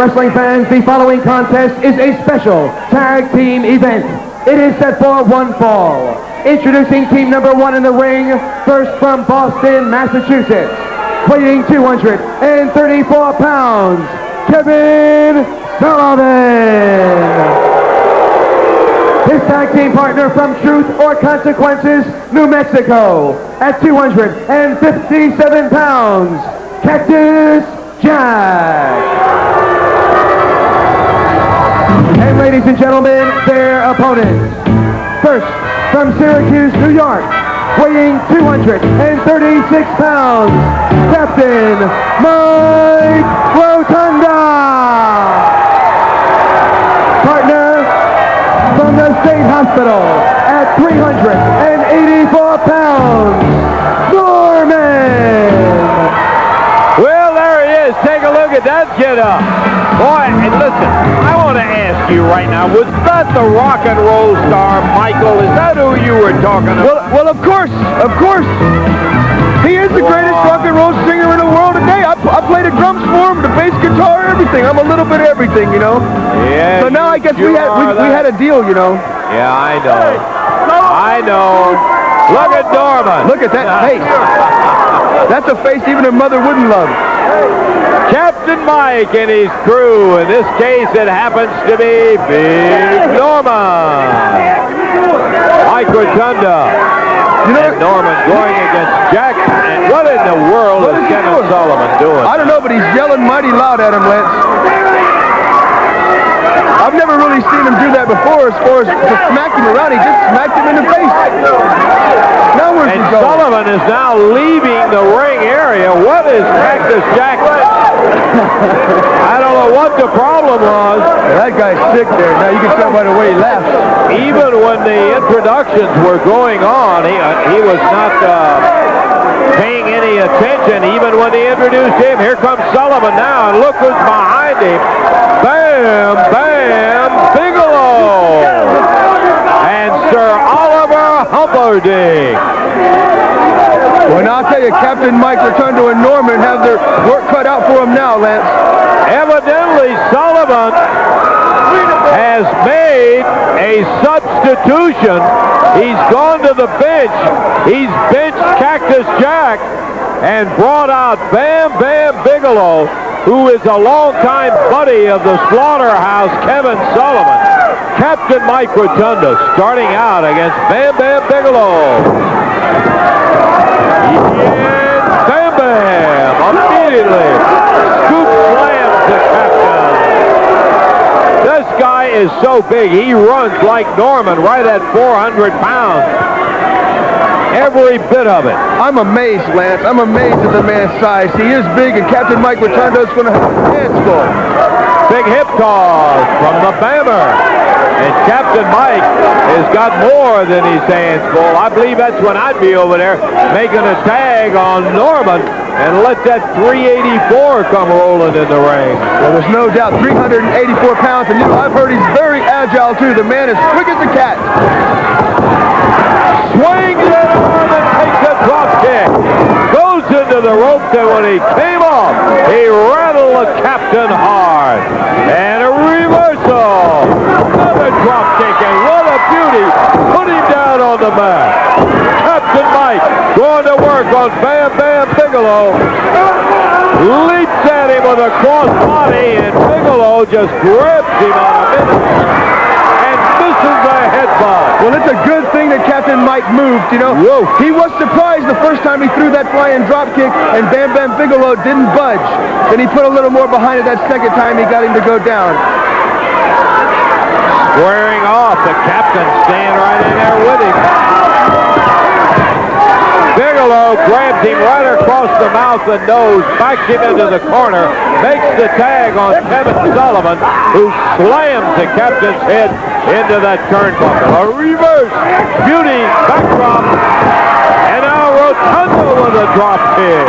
Wrestling fans, the following contest is a special tag team event. It is set for one fall. Introducing team number 1 in the ring, first from Boston, Massachusetts, weighing 234 pounds, Kevin Sullivan. His tag team partner from Truth or Consequences, New Mexico, at 257 pounds, Cactus Jack. And ladies and gentlemen, their opponents. First, from Syracuse, New York, weighing 236 pounds, Captain Mike Rotunda. Partner from the State Hospital at 384 pounds, Norman. Well, there he is. Take a look at that kid up. Boy, and listen, I want to ask you right now, was that the rock and roll star, Michael? Is that who you were talking about? Well, of course. He is the greatest rock and roll singer in the world today. I played the drums for him, the bass guitar, everything. I'm a little bit of everything, you know. Yeah. So now I guess we had a deal, you know. Yeah, I know. I know. Look at Norman. Look at that face. That's a face even a mother wouldn't love. Captain Mike and his crew. In this case, it happens to be Big Norman. Mike Rotunda. And Norman going against Jack. And what in the world is Kevin Sullivan doing? I don't know, but he's yelling mighty loud at him, Lance. I've never really seen him do that before as far as to smack him around. He just smacked him in the face. Now where's he going? Sullivan is now leaving the ring area. What is Cactus Jack? I don't know what the problem was. That guy's sick there. Now you can tell by the way he laughs. Even when the introductions were going on, he was not paying any attention. Even when they introduced him, here comes Sullivan now, and look who's behind him. Bam Bam Bigelow and Sir Oliver Humperdinck. Well, now I'll tell you, Captain Mike Rotunda and Norman have their work cut out for them now, Lance. Evidently, Sullivan has made a substitution. He's gone to the bench. He's benched Cactus Jack and brought out Bam Bam Bigelow, who is a longtime buddy of the Slaughterhouse, Kevin Sullivan. Captain Mike Rotunda starting out against Bam Bam Bigelow. And Bam Bam immediately scoop slams the Captain. This guy is so big, he runs like Norman right at 400 pounds. Every bit of it. I'm amazed, Lance. I'm amazed at the man's size. He is big, and Captain Mike Rotunda is going to have his hands full. Big hip toss from the Bammer. And Captain Mike has got more than his hands full. I believe that's when I'd be over there making a tag on Norman and let that 384 come rolling in the ring. Well, there's no doubt, 384 pounds, and you know, I've heard he's very agile, too. The man is quick as a cat. Swings it on and takes a drop kick. Goes into the ropes, and when he came off, he rattled the Captain hard. And a reversal. Another drop kick, and what a beauty. Put him down on the mat. Captain Mike going to work on Bam Bam Bigelow. Leaps at him with a cross body, and Bigelow just grabs him on a minute and misses a headbutt. Well, it's a good thing that Captain Mike moved, you know. Whoa. He was surprised the first time he threw that flying drop kick, and Bam Bam Bigelow didn't budge. Then he put a little more behind it that second time he got him to go down. Squaring off, the Captain staying right in there with him. Bigelow grabs him right across the mouth and nose, backs him into the corner, makes the tag on Kevin Sullivan, who slams the Captain's head into that turnbuckle. A reverse, beauty, backdrop, and now Rotunda with a drop kick.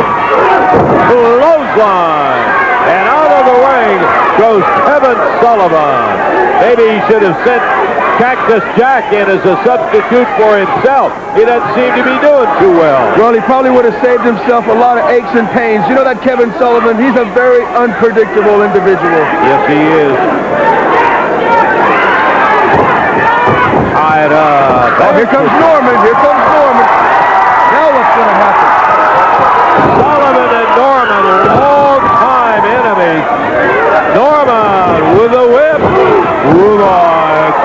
Clothesline, and out of the ring goes Kevin Sullivan. Maybe he should have sent Cactus Jack in as a substitute for himself. He doesn't seem to be doing too well. Well, he probably would have saved himself a lot of aches and pains. You know that Kevin Sullivan, he's a very unpredictable individual. Yes, he is. Tied up. Oh, here comes Norman. Here comes Norman. Now what's going to happen? Sullivan and Norman, long-time enemies. Norman with a whip.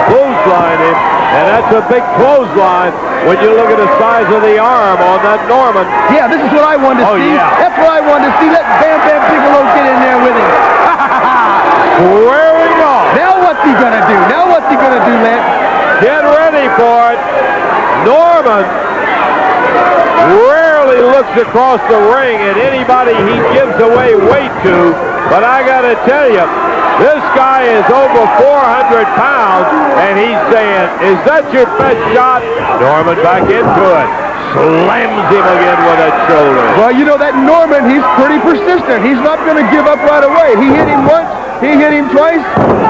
Clothesline him. And that's a big clothesline when you look at the size of the arm on that Norman. Yeah, this is what I wanted to see. Yeah. That's what I wanted to see. Let Bam Bam Bigelow get in there with him. Swearing off. Now what's he going to do? Now what's he going to do, Lance? Get ready for it. Norman rarely looks across the ring at anybody he gives away weight to, but I got to tell you, this guy is over 400 pounds, and he's saying, is that your best shot? Norman back into it. Slams him again with that shoulder. Well, you know that Norman, he's pretty persistent. He's not going to give up right away. He hit him once, he hit him twice,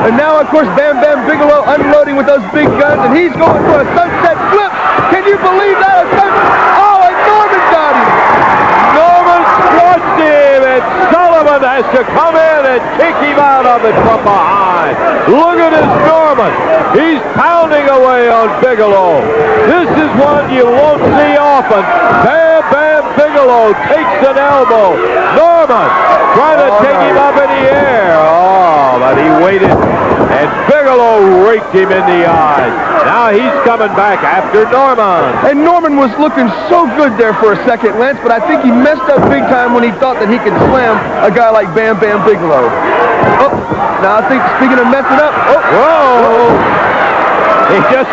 and now, of course, Bam Bam Bigelow unloading with those big guns, and he's going for a sunset flip. Can you believe that? Oh, and Norman got him. Norman squashed him, and Sullivan has to come in and kick him out of it from behind. Look at this Norman. He's pounding away on Bigelow. This is one you won't see often. Bam Bam Bigelow takes an elbow. Norman trying to take him up in the air. Oh, but he waited, and Bigelow raked him in the eyes. Now he's coming back after Norman. And Norman was looking so good there for a second, Lance, but I think he messed up big time when he thought that he could slam a guy like Bam Bam Bigelow. Oh, now I think, speaking of messing up, whoa! He just,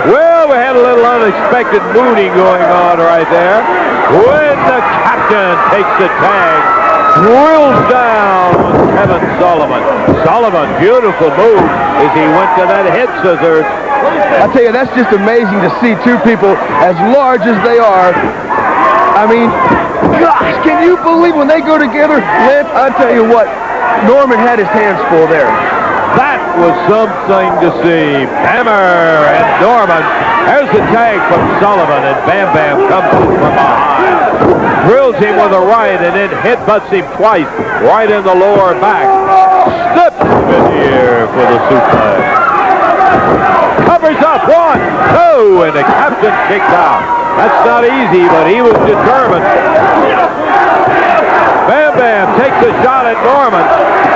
well, we had a little unexpected mooning going on right there. When the captain takes the tag, drills down on Kevin Sullivan. Sullivan, beautiful move as he went to that head scissors. I tell you, that's just amazing to see two people as large as they are. I mean, gosh, can you believe when they go together? Lance, I tell you what, Norman had his hands full there. That was something to see. Hammer and Norman. There's the tag from Sullivan, and Bam Bam comes in from behind. Drills him with a right and then headbutts him twice right in the lower back. Slips him in the air for the suplex. Covers up, 1, 2, and the captain kicks out. That's not easy, but he was determined. Bam Bam takes a shot at Norman.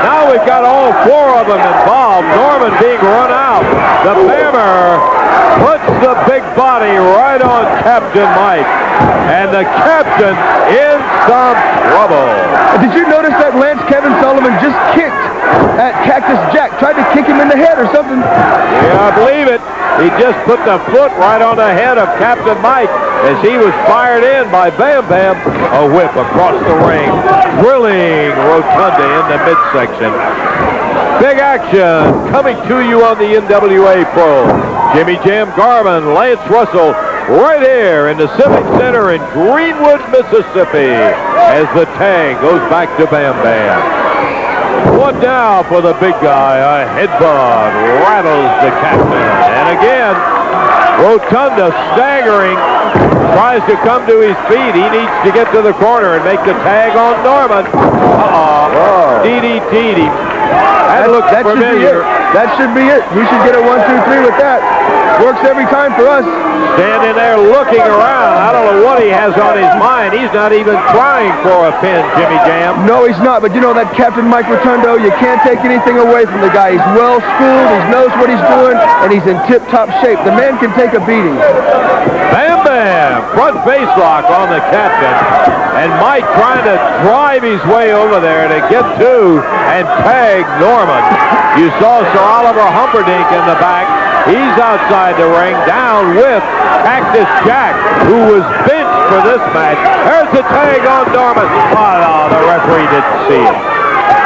Now we've got all 4 of them involved. Norman being run out. The Bammer puts the big body right on Captain Mike. And the captain in some trouble. Did you notice that, Lance? Kevin Sullivan just kicked at Cactus Jack. Tried to kick him in the head or something. Yeah, I believe it. He just put the foot right on the head of Captain Mike as he was fired in by Bam Bam. A whip across the ring, drilling Rotunda in the midsection. Big action coming to you on the NWA Pro. Jimmy Jam Garvin, Lance Russell, right here in the Civic Center in Greenwood, Mississippi, as the tag goes back to Bam Bam. One down for the big guy. A headbutt rattles the captain. And again, Rotunda staggering, tries to come to his feet. He needs to get to the corner and make the tag on Norman. DDT'd him. That looks familiar. That should be it. We should get a 1, 2, 3 with that. Works every time for us. Standing there looking around. I don't know what he has on his mind. He's not even trying for a pin, Jimmy Jam. No, he's not. But you know that Captain Mike Rotundo, you can't take anything away from the guy. He's well schooled. He knows what he's doing, and he's in tip-top shape. The man can take a beating. Bam Bam, front face lock on the captain. And Mike trying to drive his way over there to get to and tag Norman. You saw Sir Oliver Humperdinck in the back. He's outside the ring, down with Cactus Jack, who was benched for this match. There's the tag on Norman. Oh, no, the referee didn't see it.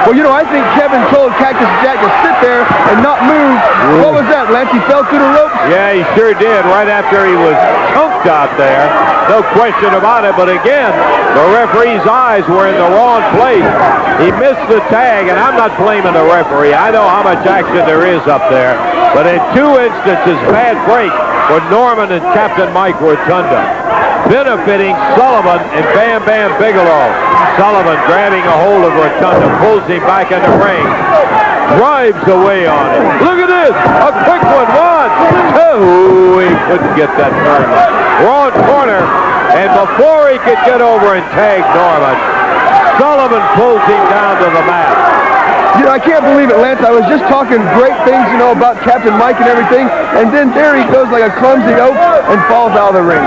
Well, you know, I think Kevin told Cactus Jack to sit there and not move. What was that, Lance? He fell through the ropes? Yeah, he sure did, right after he was chunked out there. No question about it, but again, the referee's eyes were in the wrong place. He missed the tag, and I'm not blaming the referee. I know how much action there is up there. But in 2 instances, bad break for Norman and Captain Mike Rotunda, benefiting Sullivan and Bam Bam Bigelow. Sullivan grabbing a hold of Rotunda, pulls him back in the ring, drives away on him. Look at this, a quick one, 1, 2. He couldn't get that third one. Wrong corner, and before he could get over and tag Norman, Sullivan pulls him down to the mat. You know, I can't believe it, Lance. I was just talking great things, you know, about Captain Mike and everything, and then there he goes like a clumsy oaf and falls out of the ring.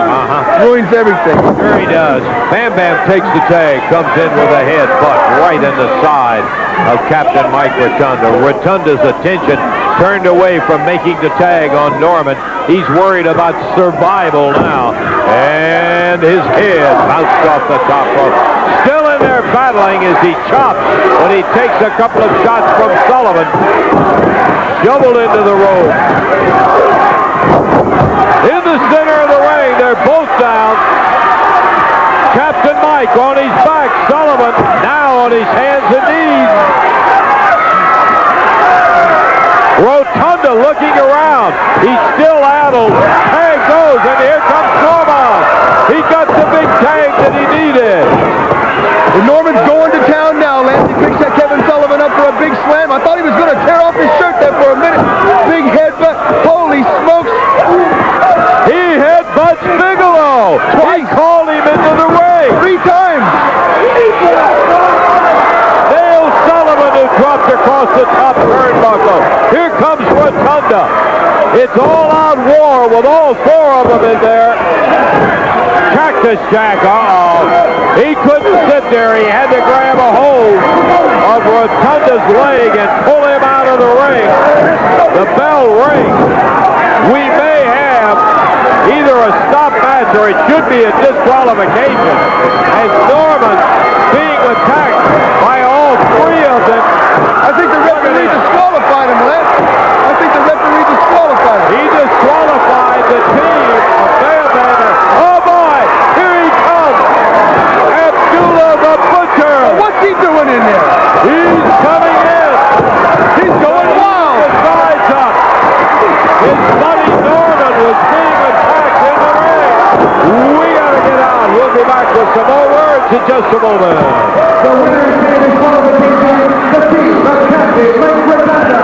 Ruins everything. There he does. Bam Bam takes the tag, comes in with a headbutt right in the side of Captain Mike Rotunda. Rotunda's attention turned away from making the tag on Norman. He's worried about survival now, and his head bounced off the top rope. Still in there battling as he chops when he takes a couple of shots from Sullivan. Shoveled into the rope. In the center of the ring, they're both down. Captain Mike on his back, Sullivan now on his hands and knees. Rotunda looking around. He's still addled. Tag goes, and here comes Norman. He got the big tag that he needed. And Norman's going to town now, Lance. He picks that Kevin Sullivan up for a big slam. I thought he was going to tear off his shirt there for a minute. Big headbutt. Holy smokes. He headbutts Bigelow. Twice. He called him into the ring. 3 times. Nails Sullivan, who dropped across the top turnbuckle. Here comes Rotunda. It's all-out war with all 4 of them in there. Cactus Jack, he couldn't sit there. He had to grab a hold of Rotunda's leg and pull him out of the ring. The bell rings. We may have either a stop match or it should be a disqualification. And Norman being attacked by all 3 of them. I think the referee disqualified him, Lance. I think the referee disqualified him. He disqualified the team of Bam Bam. Oh boy, here he comes. Abdullah the Butcher. What's he doing in there? He's coming in. He's going wild. The sides up. His buddy Norman was being attacked in the ring. We gotta get out. We'll be back with some more words in just a moment. The winner is the disqualification, the team of Captain Mike Rotunda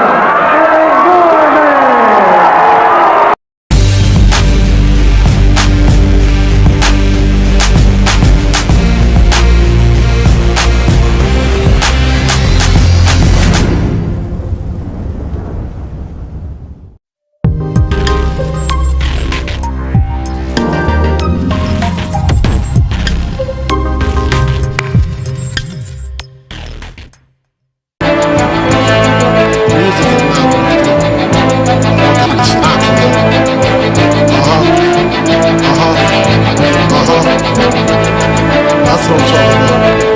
and Norman. That's what I'm talking about.